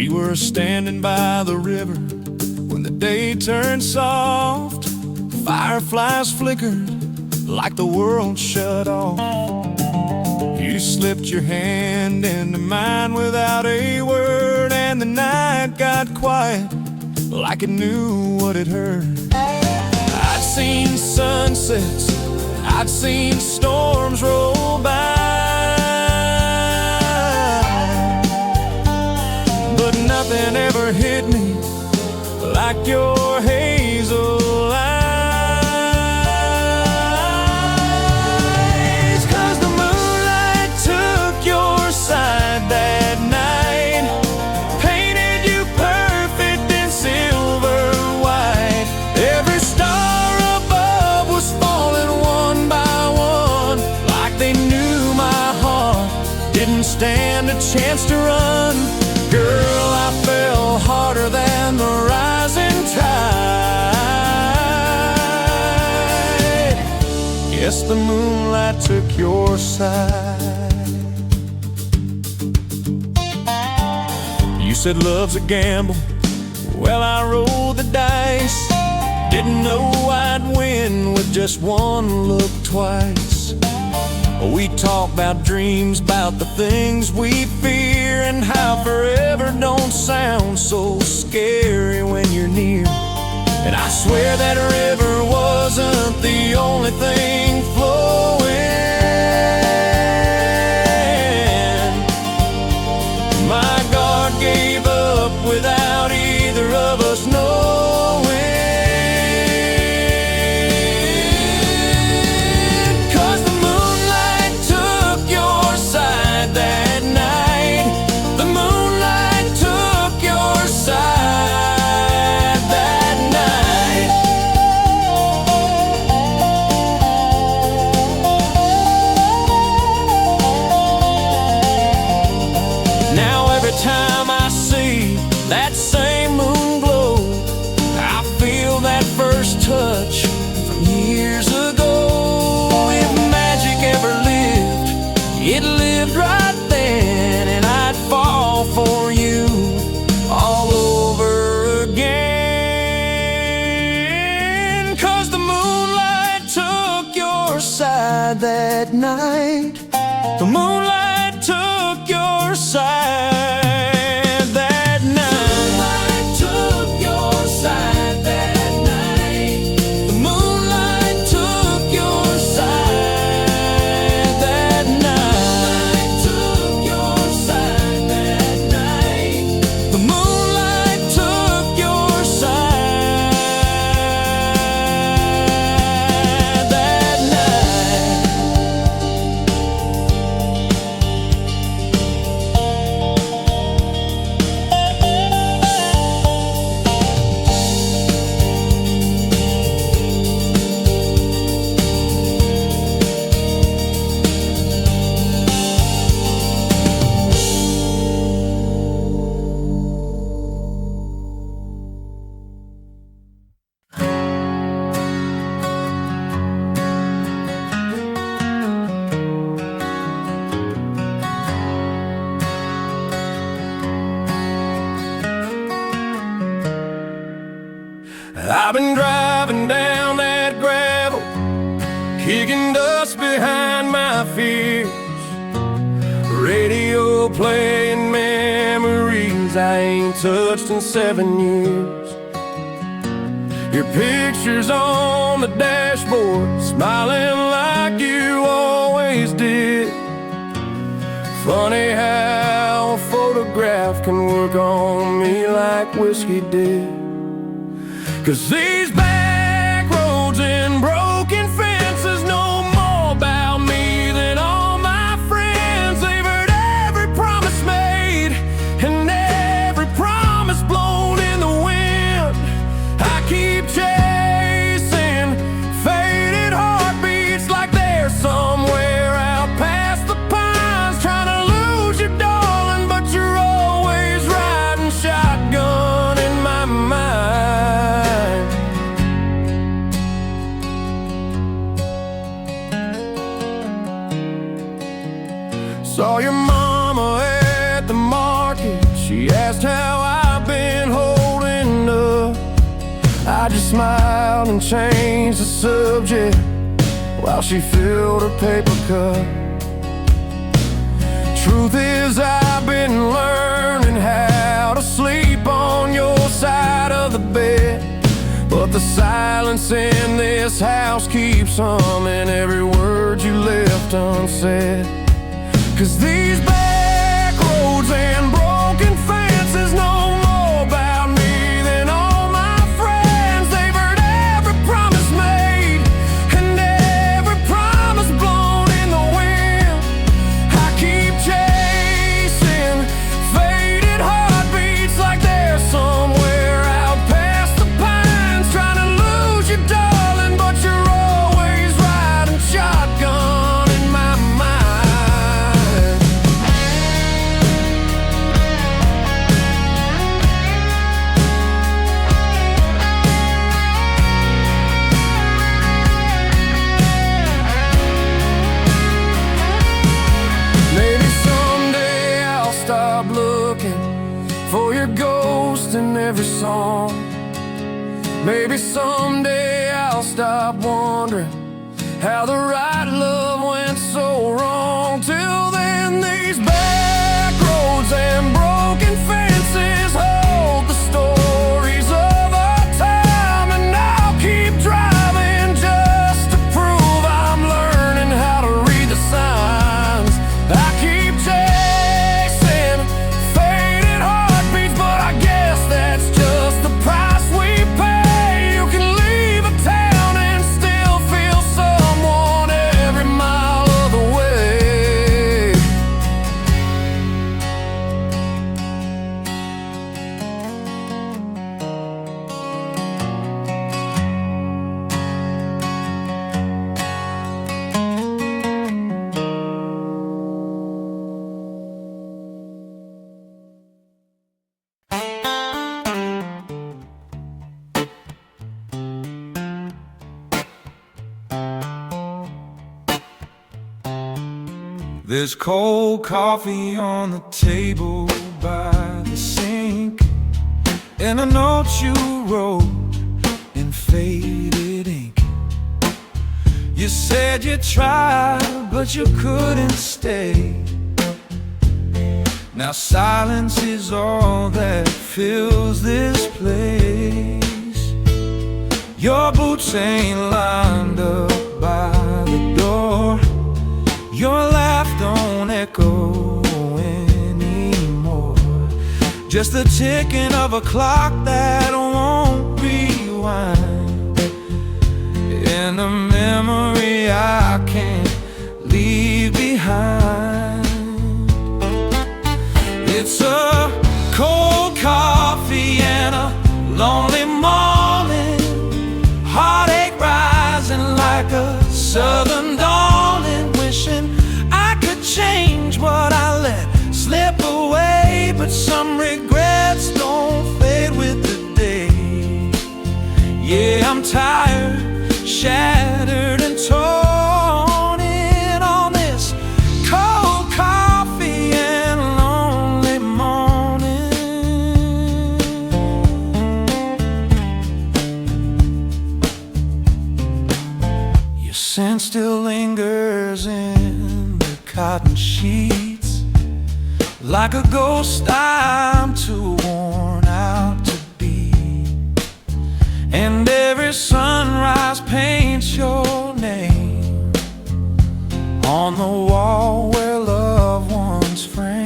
We were standing by the river when the day turned soft. Fireflies flickered like the world shut off. You slipped your hand into mine without a word, and the night got quiet like it knew what it heard. I'd seen sunsets, I'd seen storms roll by, but nothing ever hit me like your hazel eyes. 'Cause the moonlight took your side that night, painted you perfect in silver white. Every star above was falling one by one, like they knew my heart didn't stand a chance to run. Girl, I fell harder than the rising tide. Yes, the moonlight took your side. You said love's a gamble. Well, I rolled the dice. Didn't know I'd win with just one look twice. We talk about dreams, about the things we fear, and how forever don't sound so scary when you're near. And I swear that river wasn't the only thing flowing. My guard gave up without either of us knowing. 'Cause the moonlight took your side that night. The moonlight took your side that night. Now every time I see that same moon glow, I feel that first touch from years ago. If magic ever lived, it lived right then, and I'd fall for you all over again. 'Cause the moonlight took your side that night. The moonlight took your side that night. The moonlight took your side that night. The moonlight took your side that night. Took your side that night. The moonlight took your side that night. I've been driving down that gravel, kicking dust behind my fears. Radio playing memories I ain't touched in 7 years. Your picture's on the dashboard, smiling like you always did. Funny how a photograph can work on me like whiskey did. 'Cause these back roads and broken fences know more about me than all my friends. They've heard every promise made and every promise blown in the wind. I keep chasing faded heartbeats like they're somewhere out past the pines, trying to lose you, darling, but you're always riding shotgun in my mind. Saw your mama at the market, She asked how I've been holding up. I just smiled and changed the subject while she filled her paper cup. Truth is, I've been learning how to sleep on your side of the bed, but the silence in this house keeps humming every word you left unsaid. 'Cause these back roads and broken fences know more about me than all my friends. They've heard every promise made and every promise blown in the wind. I keep chasing faded heartbeats like they're somewhere out past the pines, trying to lose you, darling, but you're always riding shotgun in my mind. Maybe someday I'll stop looking for your ghost in every song. Maybe someday I'll stop wondering how the right love went so wrong. Till then, these back roads and broken fences hold the stories of our time, and I'll keep driving just to prove I'm learning how to read the signs. I keep chasing faded heartbeats, but I guess that's just the price we pay. You can leave a town and still feel someone every mile of the way. There's cold coffee on the table by the sink, and a note you wrote in faded ink. You said you tried, but you couldn't stay. Now silence is all that fills this place. Your boots ain't lined up by the door. Your laugh don't echo anymore. Just the ticking of a clock that won't rewind. In a memory I can't leave behind. It's a cold coffee and a lonely morning, heartache rising like a southern dawning, wishing I could change what I let slip away, but some regrets don't fade with the day. Yeah, I'm tired, shattered and torn in on this cold coffee and lonely morning. Your scent still lingers in the cotton sheets, like a ghost I'm too worn out to be. And every sunrise paints your name on the wall where loved ones framed.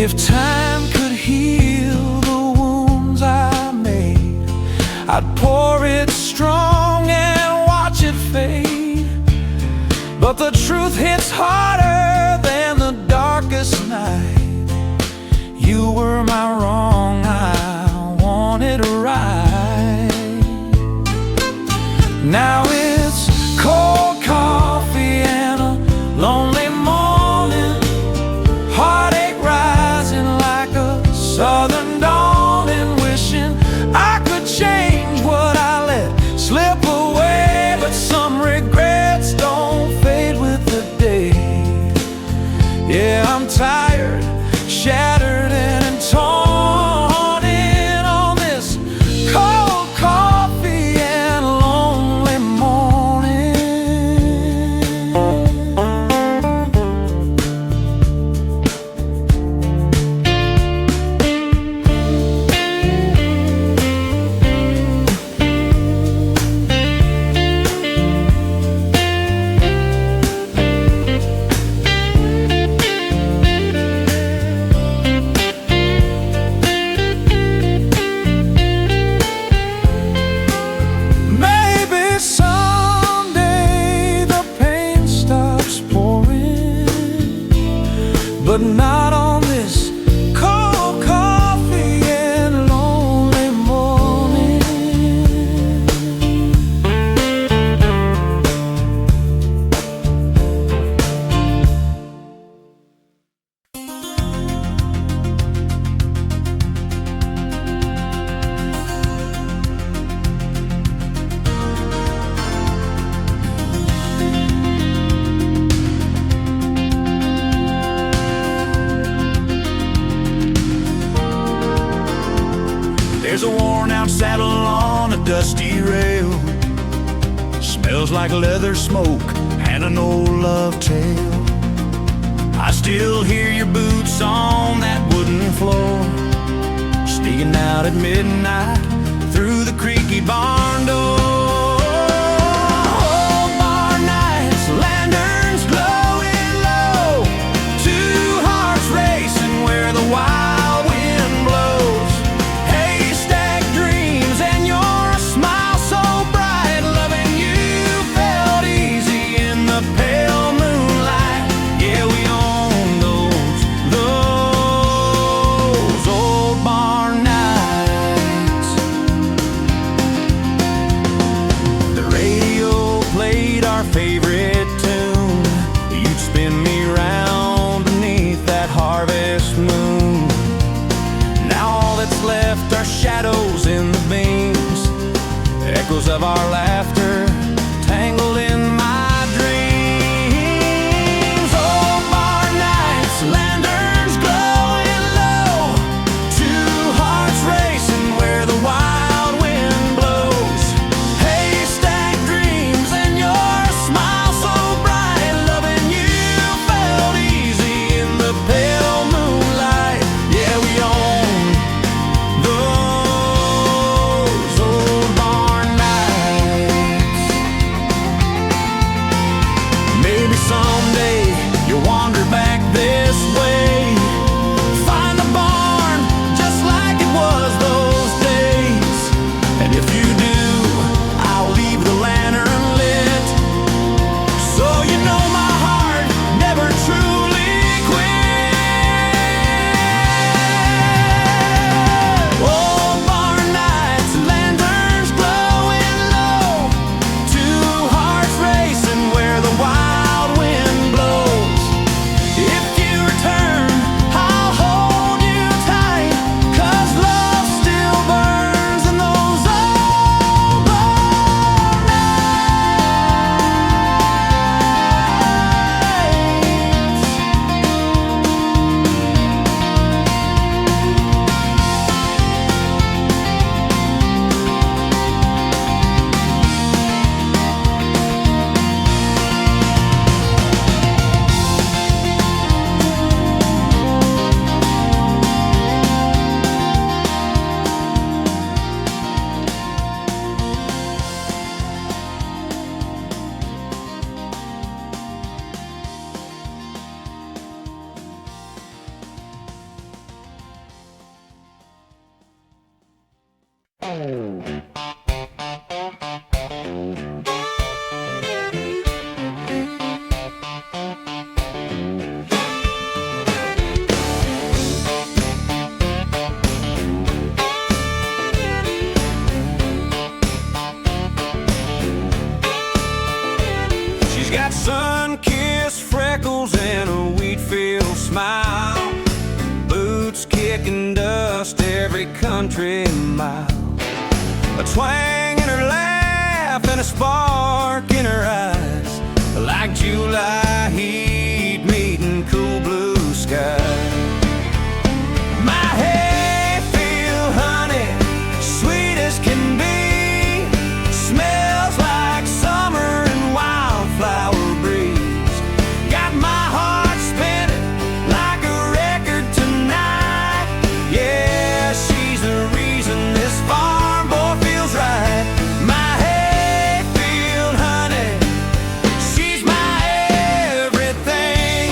If time could heal the wounds I made, I'd pour it strong and watch it fade. But the truth hits harder than the darkest night. You were my wrong, I There's a worn-out saddle on a dusty rail. Smells like leather smoke and an old love tale. I still hear your boots on that wooden floor, sneaking out at midnight through the creaky barn door. Old barn nights, lanterns glowing low, two hearts racing where the wild wind blows. Haystack dreams and your smile so bright, loving you felt easy in the pale moonlight. Yeah, we own those old barn nights. The radio played our favorite tune. You'd spin me round beneath that harvest moon. Now all that's left are shadows in the beams, echoes of our laughter tangled in my dreams. Old barn nights, lanterns glowing low, two hearts racing where the wild wind blows. Haystack dreams and your smile so bright, loving you felt easy in the pale moonlight. Yeah, we own those old barn nights. Maybe someday you'll wander back this way, find the barn just like it was those days. And if you do, I'll leave the lantern lit, so you know my heart never truly quit. Old barn nights, lanterns glowing low, two hearts racing where the wild wind blows. If you return, I'll hold you tight, 'cause love still burns in those old barn nights. She's got sun-kissed freckles and a wheat field smile, boots kicking dust every country mile, a twang in her laugh and a spark in her eyes, like July heat meeting cool blue skies. My Hayfield honey, sweet as can be, smells like summer and wildflower breeze. Got my heart spinning like a record tonight. Yeah, she's the reason this farm boy feels right. My Hayfield honey, she's my everything.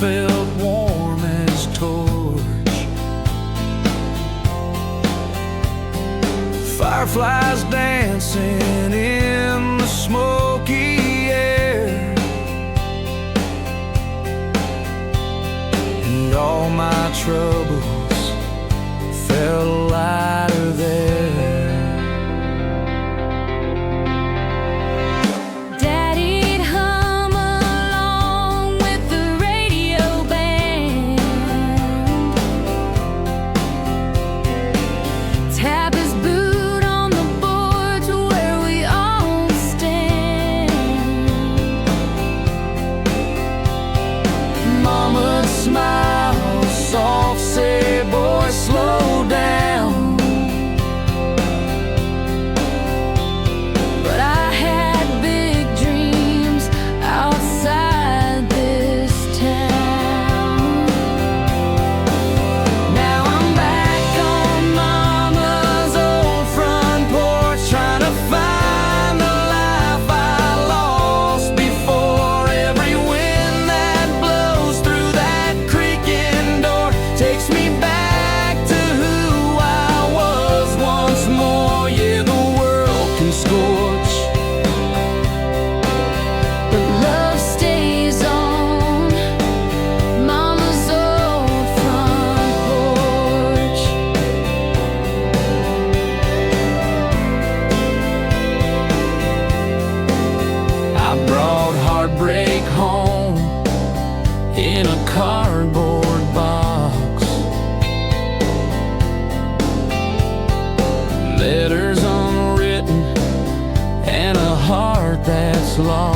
felt warm as torch. Fireflies dancing in the smoky air, and all my troubles felt lighter there. Soft, say, boy, slow down. But I had big dreams outside this town. Now I'm back on Mama's old front porch, trying to find the life I lost before. Every wind that blows through that creaking door takes me back to who I was once more. Yeah, the world can scorch, but love stays on Mama's old front porch. I brought heartbreak home in a cardboard box, letters unwritten, and a heart that's lost.